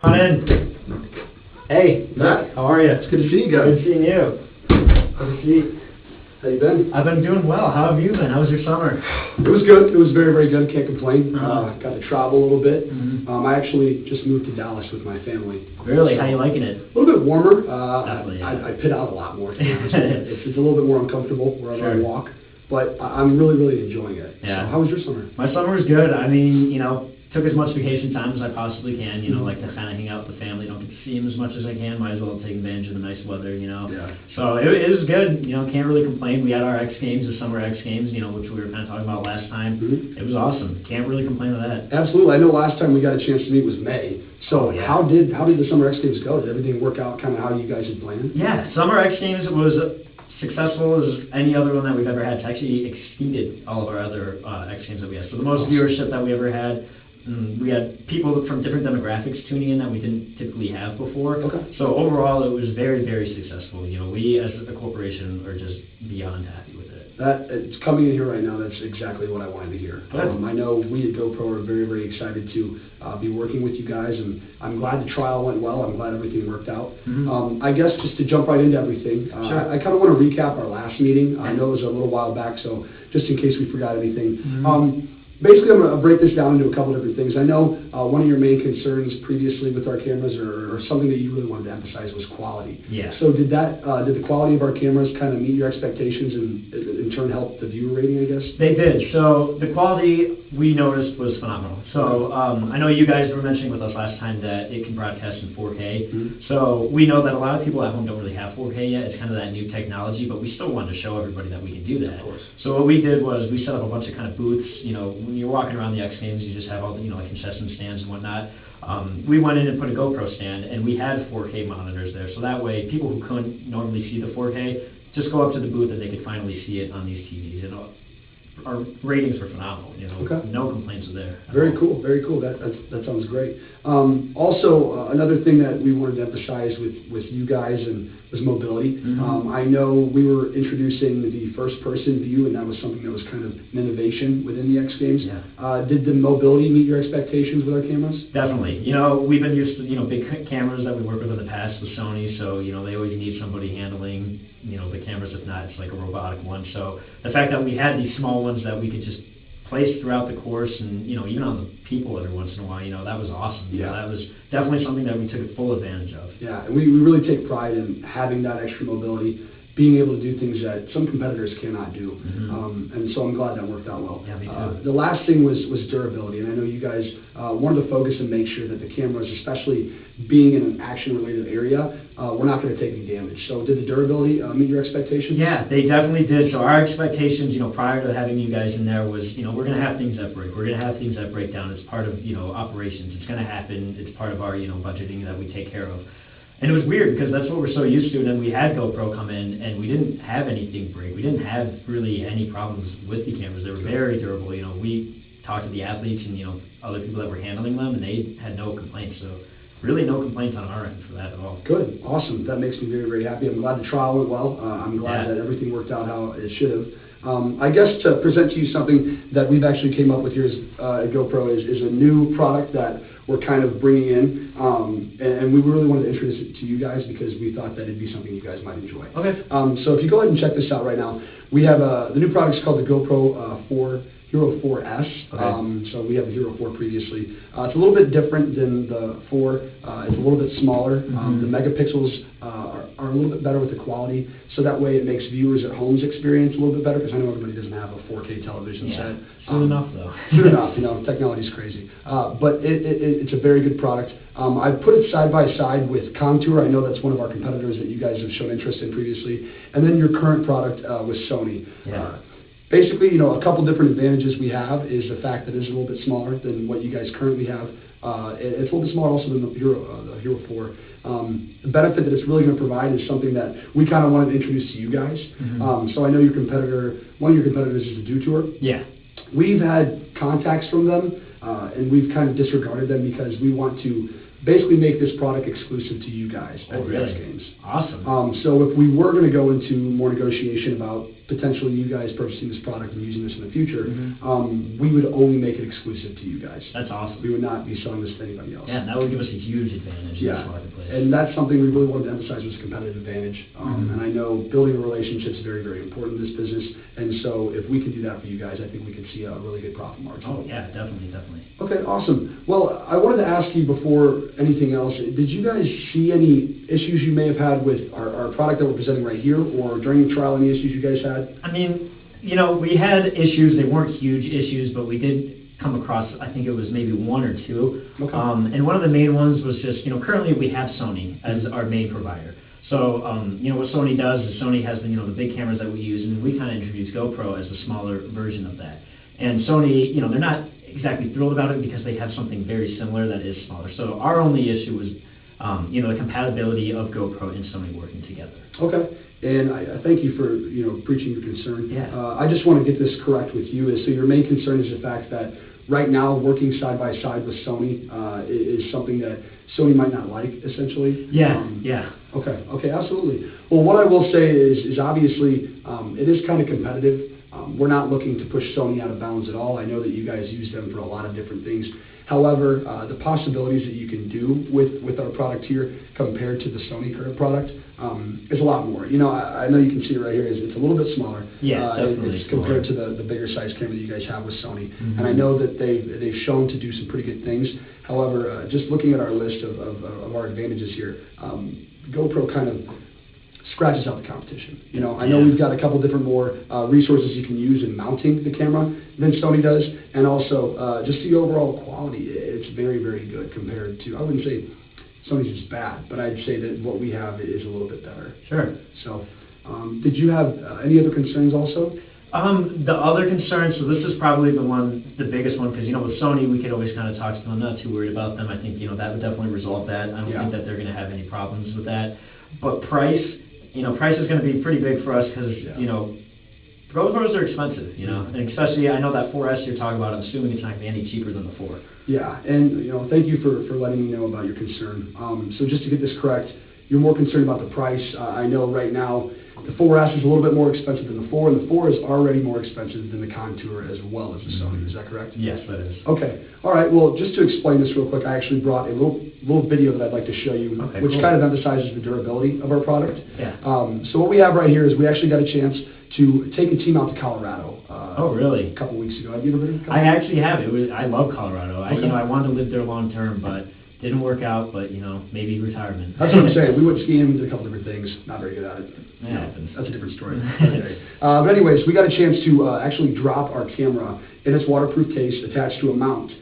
Come on in. Hey, Matt, how are you? it's good to see you guys. Good seeing you. Have a seat. How you been? I've been doing well. How have you been? How was your summer? It was good. It was very, very good. Can't complain. Got to travel a little bit. I actually just moved to Dallas with my family. Really? How you liking it? A little bit warmer. Definitely, yeah. I pit out a lot more. To be honest with you. It's a little bit more uncomfortable wherever I Sure. walk, but I'm really, really enjoying it. Yeah. So how was your summer? My summer was good. I mean, took as much vacation time as I possibly can, like to kind of hang out with the family. Don't get to see them as much as I can. Might as well take advantage of the nice weather, Yeah. So it was good. Can't really complain. We had our X Games, the summer X Games, which we were kind of talking about last time. It was awesome. Can't really complain with that. Absolutely. I know last time we got a chance to meet was May. So yeah. how did the summer X Games go? Did everything work out kind of how you guys had planned? Yeah, summer X Games was successful as any other one that we've ever had. It's actually exceeded all of our other X Games that we had. So the most viewership that we ever had. We had people from different demographics tuning in that we didn't typically have before. Okay. So overall, it was very, very successful. We as a corporation are just beyond happy with it. It's coming in here right now. That's exactly what I wanted to hear. I know we at GoPro are very, very excited to be working with you guys, and I'm glad the trial went well. I'm glad everything worked out. I guess just to jump right into everything, Sure. I kind of want to recap our last meeting. I know it was a little while back, so just in case we forgot anything. Basically, I'm going to break this down into a couple different things. I know one of your main concerns previously with our cameras, or something that you really wanted to emphasize, was quality. Yeah. So did the quality of our cameras kind of meet your expectations and in turn help the viewer rating, I guess? They did. So the quality we noticed was phenomenal. So I know you guys were mentioning with us last time that it can broadcast in 4K. So we know that a lot of people at home don't really have 4K yet. It's kind of that new technology, but we still wanted to show everybody that we can do that. Of course. So what we did was we set up a bunch of kind of booths. When you're walking around the X Games, you just have all the like concession stands and whatnot. We went in and put a GoPro stand, and we had 4K monitors there. So that way, people who couldn't normally see the 4K just go up to the booth and they could finally see it on these TVs. Our ratings were phenomenal. Okay. No complaints there. Very cool. Very cool. That sounds great. Also, another thing that we wanted to emphasize with you guys was mobility. I know we were introducing the first-person view, and that was something that was kind of an innovation within the X Games. Yeah. Did the mobility meet your expectations with our cameras? Definitely. We've been used to big cameras that we worked with in the past with Sony, so they always need somebody handling the cameras. If not, it's like a robotic one. So the fact that we had these small ones that we could just place throughout the course, and even on the people every once in a while, that was awesome. That was definitely something that we took full advantage of. Yeah, and we really take pride in having that extra mobility, being able to do things that some competitors cannot do. And so I'm glad that worked out well. Yeah, me too. The last thing was durability, and I know you guys wanted to focus and make sure that the cameras, especially being in an action-related area, we're not going to take any damage. So did the durability meet your expectations? Yeah, they definitely did. So our expectations, prior to having you guys in there was, we're going to have things that break. We're going to have things that break down. It's part of, operations. It's going to happen. It's part of our, budgeting that we take care of. And it was weird because that's what we're so used to. And then we had GoPro come in, and we didn't have anything break. We didn't have really any problems with the cameras. They were very durable. We talked to the athletes and other people that were handling them, and they had no complaints. So really no complaints on our end for that at all. Good, awesome. That makes me very, very happy. I'm glad the trial went well. I'm glad that everything worked out how it should have. I guess to present to you something that we've actually came up with here at GoPro is a new product that we're kind of bringing in, and we really wanted to introduce it to you guys because we thought that it'd be something you guys might enjoy. Okay. So if you go ahead and check this out right now, we have the new product is called the GoPro Hero 4S. Okay. So we have the Hero 4 previously. It's a little bit different than the 4. It's a little bit smaller. The megapixels are a little bit better with the quality, so that way it makes viewers at home's experience a little bit better, because I know everybody doesn't have a 4K television set. Soon enough, though. Soon enough, technology's crazy. But it's a very good product. I put it side by side with Contour. I know that's one of our competitors that you guys have shown interest in previously. And then your current product with Sony. Yeah. Basically, a couple different advantages we have is the fact that it's a little bit smaller than what you guys currently have. It's a little bit smaller also than the Hero 4. The benefit that it's really going to provide is something that we kind of wanted to introduce to you guys. So I know one of your competitors is the Detour. Yeah. We've had contacts from them, and we've kind of disregarded them because we want to basically make this product exclusive to you guys at the X really? Games. Awesome. So if we were going to go into more negotiation about potentially you guys purchasing this product and using this in the future, we would only make it exclusive to you guys. That's awesome. We would not be selling this to anybody else. Yeah, that would give us a huge advantage in this marketplace. And that's something we really wanted to emphasize was competitive advantage. And I know building a relationship is very, very important in this business. And so if we can do that for you guys, I think we could see a really good profit margin. Oh, yeah, definitely. Okay, awesome. Well, I wanted to ask you before anything else, did you guys see any issues you may have had with our product that we're presenting right here, or during the trial, any issues you guys had? I mean, we had issues. They weren't huge issues, but we did come across, I think it was maybe one or two. Okay. And one of the main ones was just, currently we have Sony as our main provider. So, what Sony does is Sony has the big cameras that we use, and we kind of introduced GoPro as a smaller version of that. And Sony, they're not exactly thrilled about it because they have something very similar that is smaller. So our only issue was, the compatibility of GoPro and Sony working together. Okay. And I thank you for, preaching your concern. Yeah. I just want to get this correct with you. So your main concern is the fact that right now working side by side with Sony is something that Sony might not like, essentially? Yeah. Okay, absolutely. Well, what I will say is obviously it is kind of competitive. We're not looking to push Sony out of bounds at all. I know that you guys use them for a lot of different things. However, the possibilities that you can do with our product here compared to the Sony current product is a lot more. I know you can see it right here. It's a little bit smaller. Yeah, definitely. It's compared to the bigger size camera that you guys have with Sony. And I know that they've shown to do some pretty good things. However, just looking at our list of our advantages here, GoPro kind of scratches out the competition. I know we've got a couple different more resources you can use in mounting the camera than Sony does, and also just the overall quality. It's very, very good compared to, I wouldn't say Sony's just bad, but I'd say that what we have is a little bit better. Sure. So, did you have any other concerns also? The other concern, so this is probably the biggest one, because, with Sony, we could always kind of talk to them. I'm not too worried about them. I think, that would definitely resolve that. I don't think that they're going to have any problems with that. But price is going to be pretty big for us because, GoPros are expensive, and especially, I know that 4S you're talking about, I'm assuming it's not going to be any cheaper than the 4. Yeah, and, thank you for letting me know about your concern. So just to get this correct, you're more concerned about the price. I know right now the 4S is a little bit more expensive than the 4, and the 4 is already more expensive than the Contour as well as the Sony. Is that correct? Yes, that is. Okay. All right. Well, just to explain this real quick, I actually brought a little video that I'd like to show you, which kind of emphasizes the durability of our product. Yeah. So what we have right here is we actually got a chance to take a team out to Colorado. Oh, really? A couple weeks ago. Have you ever been to I Colorado? actually have. I love Colorado. Okay. I wanted to live there long term, but didn't work out, but, maybe retirement. That's what I'm saying. We went skiing, we did a couple different things. Not very good at it. Yeah, that's a different story. But anyways, we got a chance to actually drop our camera in its waterproof case attached to a mount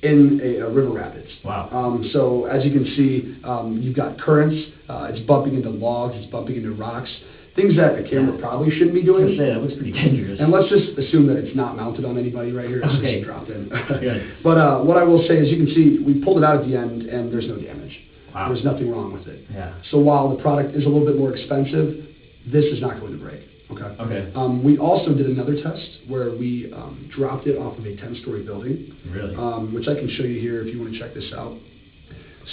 in a river rapids. Wow. So as you can see, you've got currents. It's bumping into logs. It's bumping into rocks. Things that a camera probably shouldn't be doing. I was going to say, that looks pretty dangerous. And let's just assume that it's not mounted on anybody right here. It's just dropped in. Good. But what I will say is, you can see we pulled it out at the end, and there's no damage. Wow. There's nothing wrong with it. Yeah. So while the product is a little bit more expensive, this is not going to break. Okay. We also did another test where we dropped it off of a 10-story building. Really? Which I can show you here if you want to check this out.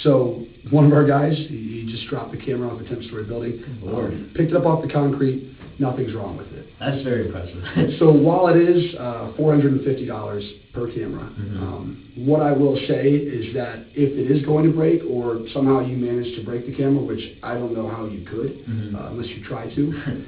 So one of our guys, he just dropped the camera off a 10-story building, picked it up off the concrete. Nothing's wrong with it. That's very impressive. So while it is $450 per camera, what I will say is that if it is going to break, or somehow you manage to break the camera, which I don't know how you could, unless you try to,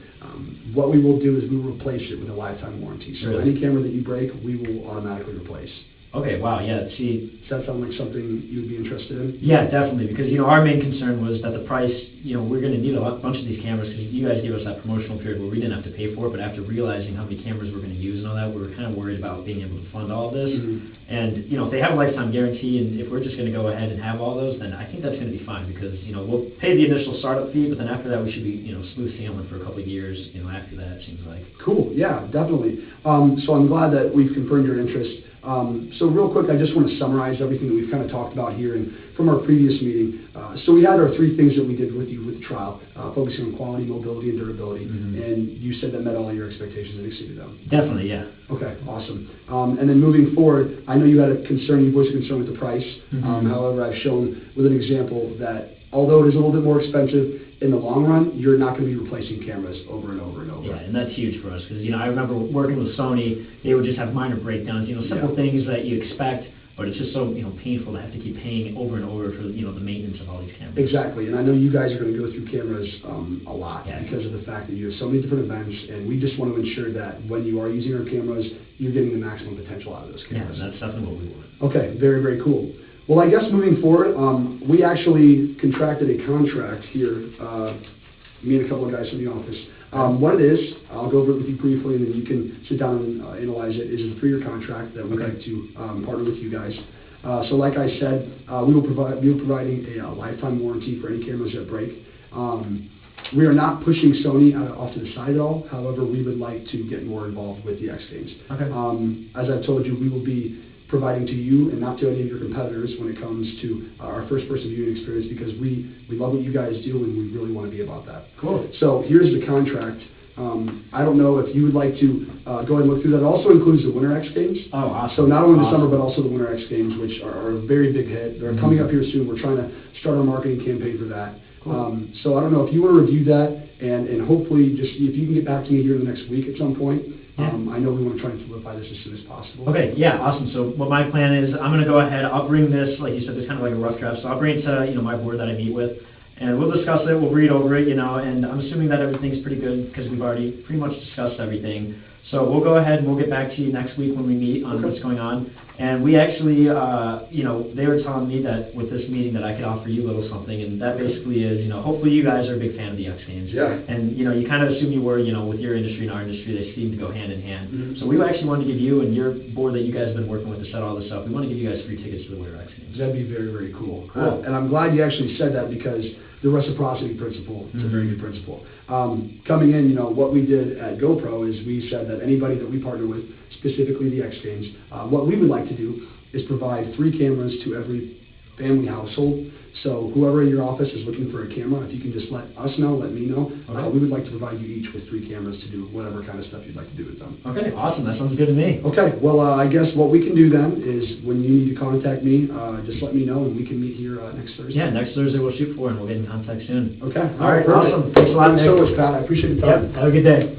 what we will do is we will replace it with a lifetime warranty. So any camera that you break, we will automatically replace. Okay, wow, yeah, see. Does that sound like something you would be interested in? Yeah, definitely, because, our main concern was that the price, we're going to need a bunch of these cameras, because you guys gave us that promotional period where we didn't have to pay for it, but after realizing how many cameras we're going to use and all that, we were kind of worried about being able to fund all this. And, if they have a lifetime guarantee, and if we're just going to go ahead and have all those, then I think that's going to be fine, because, we'll pay the initial startup fee, but then after that we should be, smooth sailing for a couple of years, after that, it seems like. Cool, yeah, definitely. So I'm glad that we've confirmed your interest. So real quick, I just want to summarize everything that we've kind of talked about here. And from our previous meeting. So we had our three things that we did with you with the trial, focusing on quality, mobility, and durability. And you said that met all your expectations and exceeded them. Definitely, yeah. Okay, awesome. And then moving forward, I know you had a concern, you voiced a concern with the price. However, I've shown with an example that although it is a little bit more expensive, in the long run, you're not going to be replacing cameras over and over and over. Yeah, and that's huge for us because, I remember working with Sony, they would just have minor breakdowns, simple things that you expect, but it's just so, painful to have to keep paying over and over for, the maintenance of all these cameras. Exactly, and I know you guys are going to go through cameras a lot because of the fact that you have so many different events, and we just want to ensure that when you are using our cameras, you're getting the maximum potential out of those cameras. Yeah, that's definitely what we want. Okay, very, very cool. Well, I guess moving forward, we actually contracted a contract here, me and a couple of guys from the office. What it is, I'll go over it with you briefly, and then you can sit down and analyze it. It is a 3-year contract that we'd like to partner with you guys. So like I said, we will providing a lifetime warranty for any cameras that break. We are not pushing Sony off to the side at all. However, we would like to get more involved with the X Games. Okay. As I've told you, we will be providing to you and not to any of your competitors when it comes to our first-person viewing experience, because we love what you guys do and we really want to be about that. Cool. So here's the contract. I don't know if you would like to go ahead and look through that. It also includes the Winter X Games. Oh, awesome. So not only the summer, but also the Winter X Games, which are a very big hit. They're coming up here soon. We're trying to start our marketing campaign for that. Cool. So I don't know if you want to review that, and hopefully just if you can get back to me here in the next week at some point. I know we want to try and solidify this as soon as possible. Okay, yeah, awesome. So what my plan is, I'm going to go ahead, I'll bring this, like you said, this kind of like a rough draft, so I'll bring it to, my board that I meet with, and we'll discuss it, we'll read over it, and I'm assuming that everything's pretty good because we've already pretty much discussed everything. So we'll go ahead and we'll get back to you next week when we meet on what's going on. And we actually, they were telling me that with this meeting that I could offer you a little something, and that basically is, hopefully you guys are a big fan of the X Games. Yeah. And, you kind of assume you were, with your industry and our industry, they seem to go hand in hand. So we actually want to give you and your board that you guys have been working with to set all this up, we want to give you guys free tickets to the Winter X Games. That'd be very, very cool. Cool. And I'm glad you actually said that because the reciprocity principle is a very good principle. Coming in, what we did at GoPro is we said that anybody that we partner with, specifically the X Games, what we would like to do is provide 3 cameras to every family household. So whoever in your office is looking for a camera, if you can just let us know, let me know, we would like to provide you each with 3 cameras to do whatever kind of stuff you'd like to do with them. Okay, awesome. That sounds good to me. Okay, well, I guess what we can do then is when you need to contact me, just let me know and we can meet here next Thursday. Yeah, next Thursday we'll shoot for and we'll get in contact soon. Okay. All right, awesome. Thanks a lot, Nick. Thanks so much, Pat. I appreciate the time. Yep, have a good day.